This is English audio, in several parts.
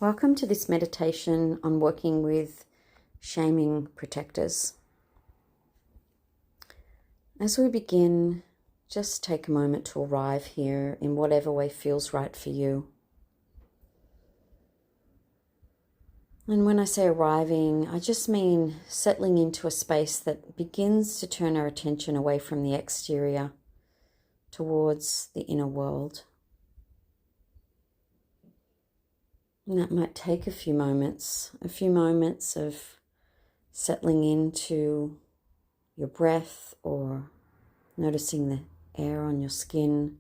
Welcome to this meditation on working with shaming protectors. As we begin, just take a moment to arrive here in whatever way feels right for you. And when I say arriving, I just mean settling into a space that begins to turn our attention away from the exterior towards the inner world. And that might take a few moments of settling into your breath or noticing the air on your skin.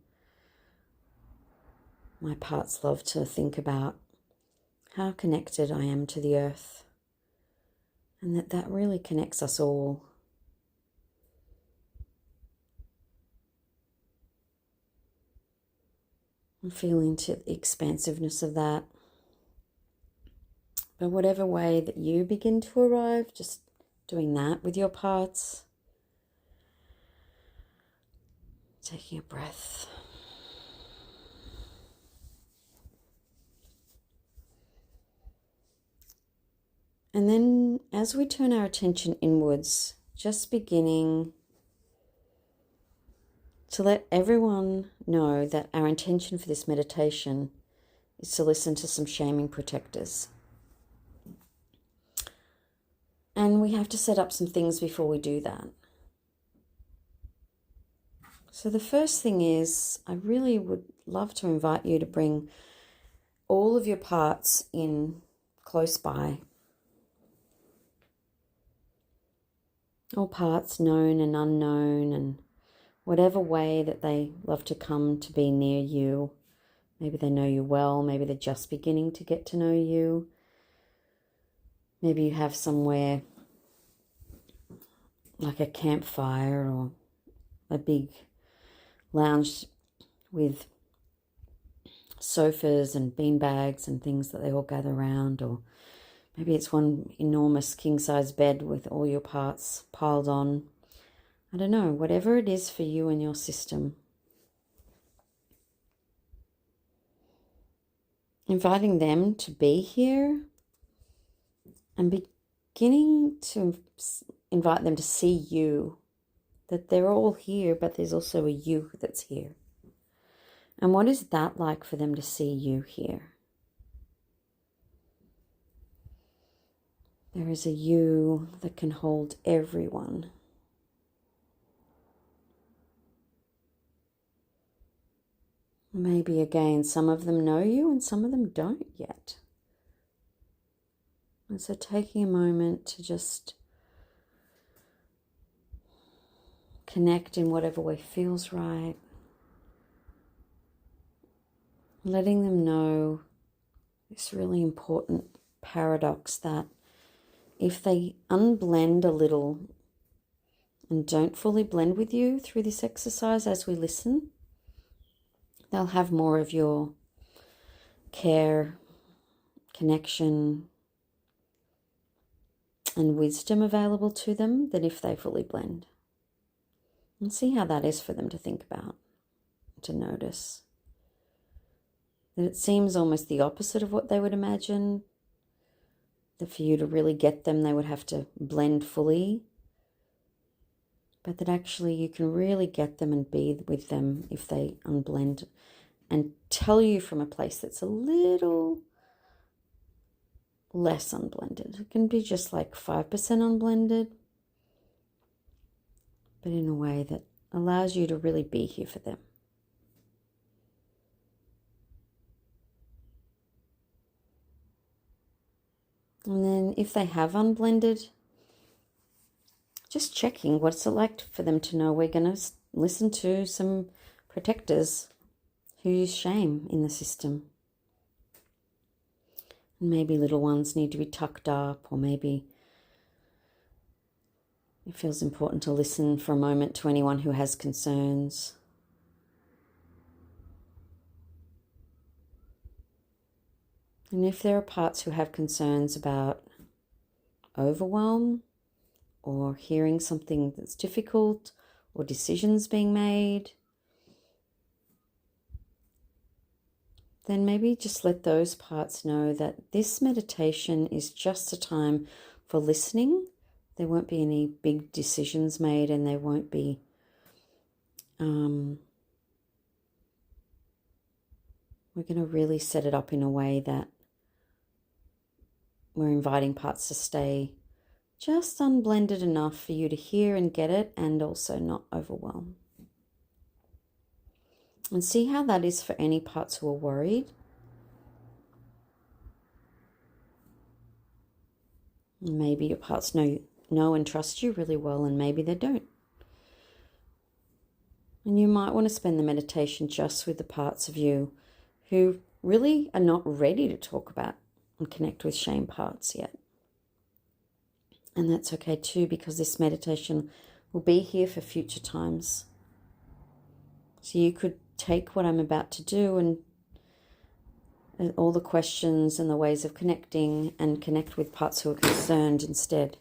My parts love to think about how connected I am to the earth and that really connects us all. I'm feeling to the expansiveness of that. But whatever way that you begin to arrive, just doing that with your parts. Taking a breath. And then as we turn our attention inwards, just beginning to let everyone know that our intention for this meditation is to listen to some shaming protectors. And we have to set up some things before we do that. So the first thing is, I really would love to invite you to bring all of your parts in close by. All parts known and unknown, and whatever way that they love to come to be near you. Maybe they know you well, maybe they're just beginning to get to know you. Maybe you have somewhere like a campfire or a big lounge with sofas and beanbags and things that they all gather around, or maybe it's one enormous king-size bed with all your parts piled on. I don't know, whatever it is for you and your system. Inviting them to be here and beginning to invite them to see you, that they're all here, but there's also a you that's here. And what is that like for them to see you here? There is a you that can hold everyone. Maybe again, some of them know you and some of them don't yet. And so taking a moment to just connect in whatever way feels right. Letting them know this really important paradox that if they unblend a little and don't fully blend with you through this exercise as we listen, they'll have more of your care, connection, and wisdom available to them than if they fully blend. And see how that is for them to think about, to notice. That it seems almost the opposite of what they would imagine. That for you to really get them, they would have to blend fully. But that actually you can really get them and be with them if they unblend and tell you from a place that's a little less unblended. It can be just like 5% unblended, but in a way that allows you to really be here for them. And then if they have unblended, just checking what's it like for them to know we're going to listen to some protectors who use shame in the system. And maybe little ones need to be tucked up, or maybe it feels important to listen for a moment to anyone who has concerns. And if there are parts who have concerns about overwhelm or hearing something that's difficult or decisions being made, then maybe just let those parts know that this meditation is just a time for listening. There won't be any big decisions made, and there won't be we're going to really set it up in a way that we're inviting parts to stay just unblended enough for you to hear and get it, and also not overwhelm. And see how that is for any parts who are worried. Maybe your parts know and trust you really well, and maybe they don't. And you might want to spend the meditation just with the parts of you who really are not ready to talk about and connect with shame parts yet. And that's okay too, because this meditation will be here for future times. So you could take what I'm about to do and all the questions and the ways of connecting, and connect with parts who are concerned instead.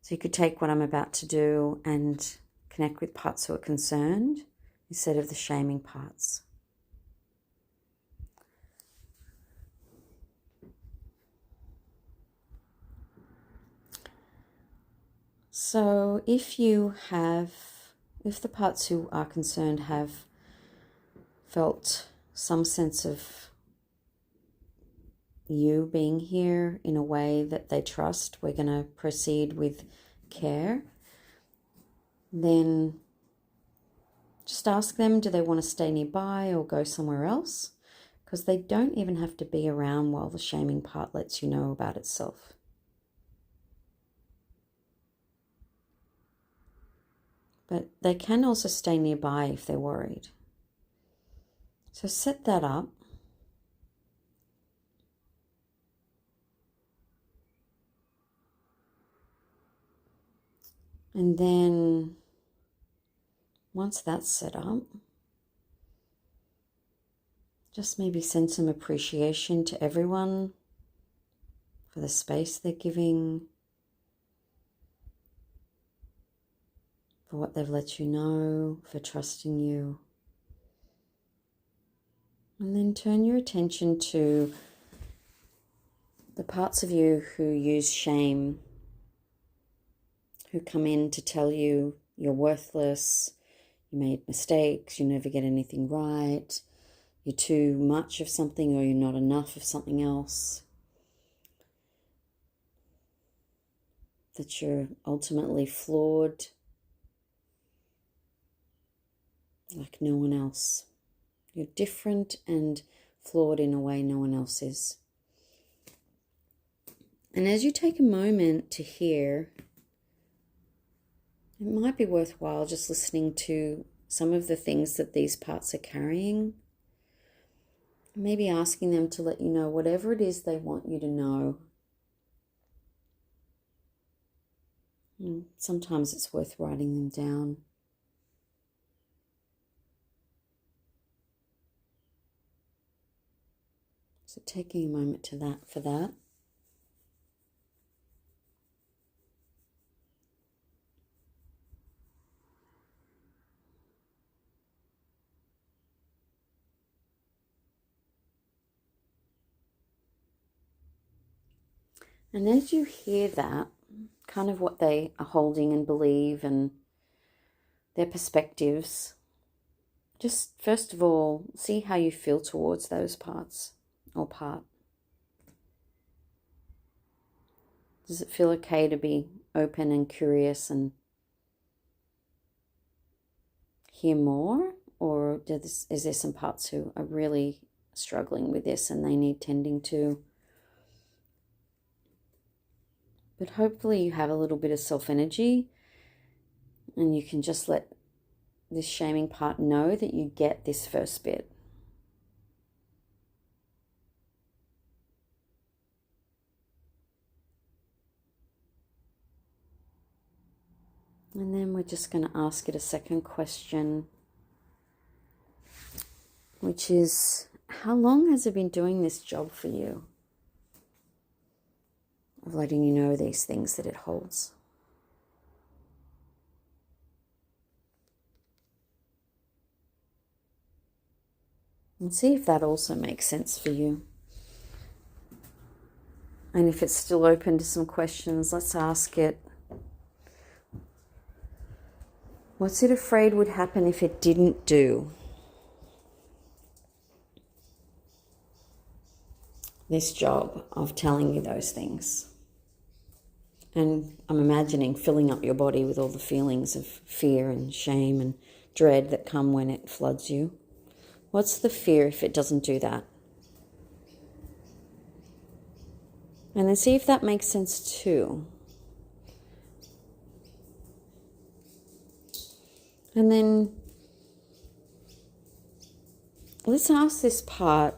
So you could take what I'm about to do and connect with parts who are concerned instead of the shaming parts. So if the parts who are concerned have felt some sense of you being here in a way that they trust, we're going to proceed with care, then just ask them, do they want to stay nearby or go somewhere else? Because they don't even have to be around while the shaming part lets you know about itself. But they can also stay nearby if they're worried. So set that up. And then once that's set up, just maybe send some appreciation to everyone for the space they're giving, for what they've let you know, for trusting you. And then turn your attention to the parts of you who use shame, who come in to tell you you're worthless, you made mistakes, you never get anything right, you're too much of something, or you're not enough of something else, that you're ultimately flawed like no one else. You're different and flawed in a way no one else is. And as you take a moment to hear, it might be worthwhile just listening to some of the things that these parts are carrying. Maybe asking them to let you know whatever it is they want you to know. And sometimes it's worth writing them down. So taking a moment for that. And as you hear that, kind of what they are holding and believe and their perspectives, just first of all, see how you feel towards those parts or part. Does it feel okay to be open and curious and hear more? Or is there some parts who are really struggling with this and they need tending to? But hopefully you have a little bit of self-energy and you can just let this shaming part know that you get this first bit. And then we're just going to ask it a second question, which is, how long has it been doing this job for you? Of letting you know these things that it holds. And see if that also makes sense for you. And if it's still open to some questions, let's ask it, what's it afraid would happen if it didn't do this job of telling you those things? And I'm imagining filling up your body with all the feelings of fear and shame and dread that come when it floods you. What's the fear if it doesn't do that? And then see if that makes sense too. And then let's ask this part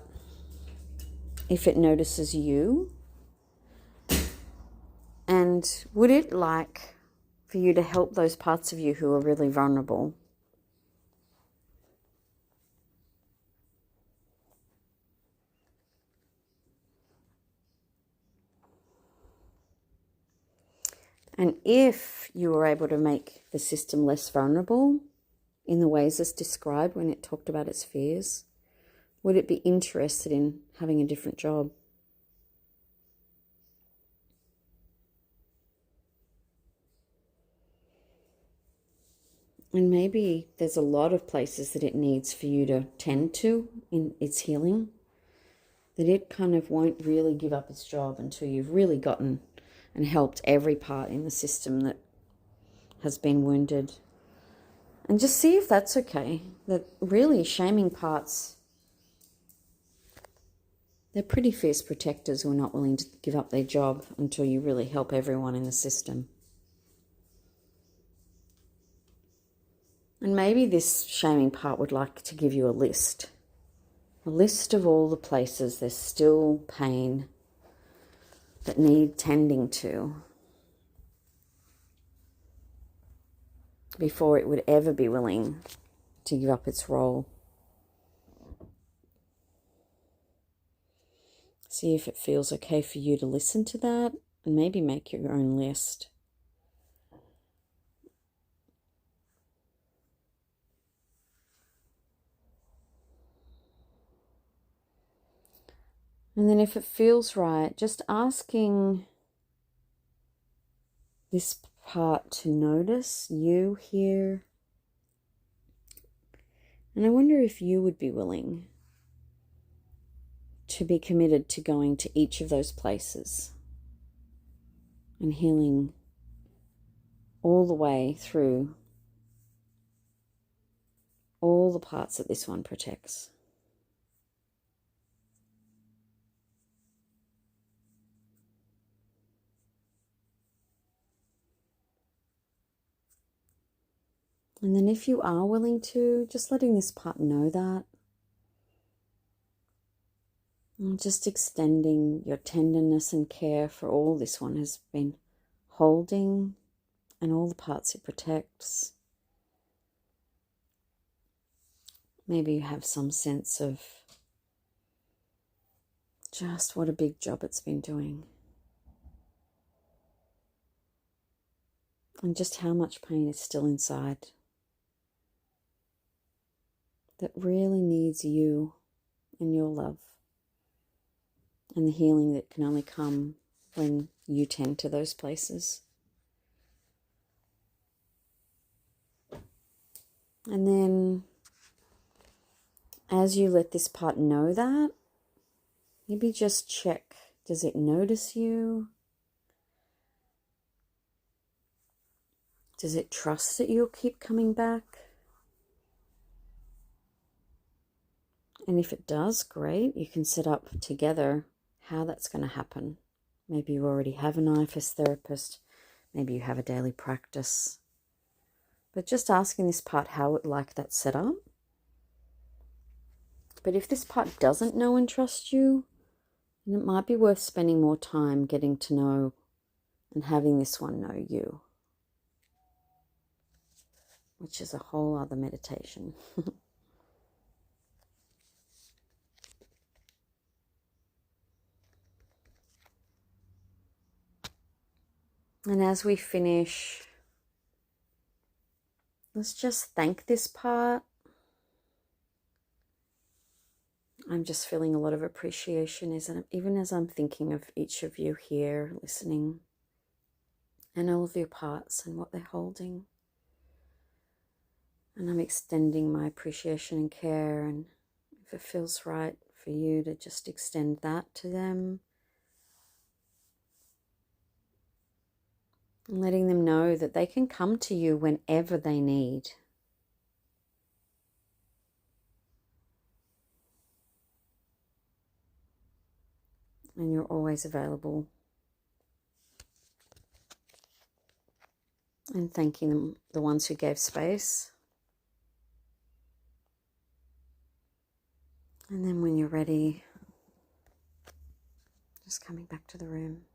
if it notices you. And would it like for you to help those parts of you who are really vulnerable? And if you were able to make the system less vulnerable in the ways as described when it talked about its fears, would it be interested in having a different job? And maybe there's a lot of places that it needs for you to tend to in its healing, that it kind of won't really give up its job until you've really gotten and helped every part in the system that has been wounded. And just see if that's okay. That really shaming parts, they're pretty fierce protectors who are not willing to give up their job until you really help everyone in the system. And maybe this shaming part would like to give you a list of all the places there's still pain that need tending to before it would ever be willing to give up its role. See if it feels okay for you to listen to that and maybe make your own list. And then if it feels right, just asking this part to notice you here. And I wonder if you would be willing to be committed to going to each of those places and healing all the way through all the parts that this one protects. And then if you are willing to, just letting this part know that. And just extending your tenderness and care for all this one has been holding and all the parts it protects. Maybe you have some sense of just what a big job it's been doing. And just how much pain is still inside that really needs you and your love and the healing that can only come when you tend to those places. And then as you let this part know that, maybe just check, does it notice you? Does it trust that you'll keep coming back? And if it does, great, you can set up together how that's going to happen. Maybe you already have an IFS therapist, maybe you have a daily practice. But just asking this part how it would like that set up. But if this part doesn't know and trust you, then it might be worth spending more time getting to know and having this one know you, which is a whole other meditation. And as we finish, let's just thank this part I'm just feeling a lot of appreciation, even as I'm thinking of each of you here listening, and all of your parts and what they're holding. And I'm extending my appreciation and care, and if it feels right for you to just extend that to them, and letting them know that they can come to you whenever they need. And you're always available. And thanking them, the ones who gave space. And then when you're ready, just coming back to the room.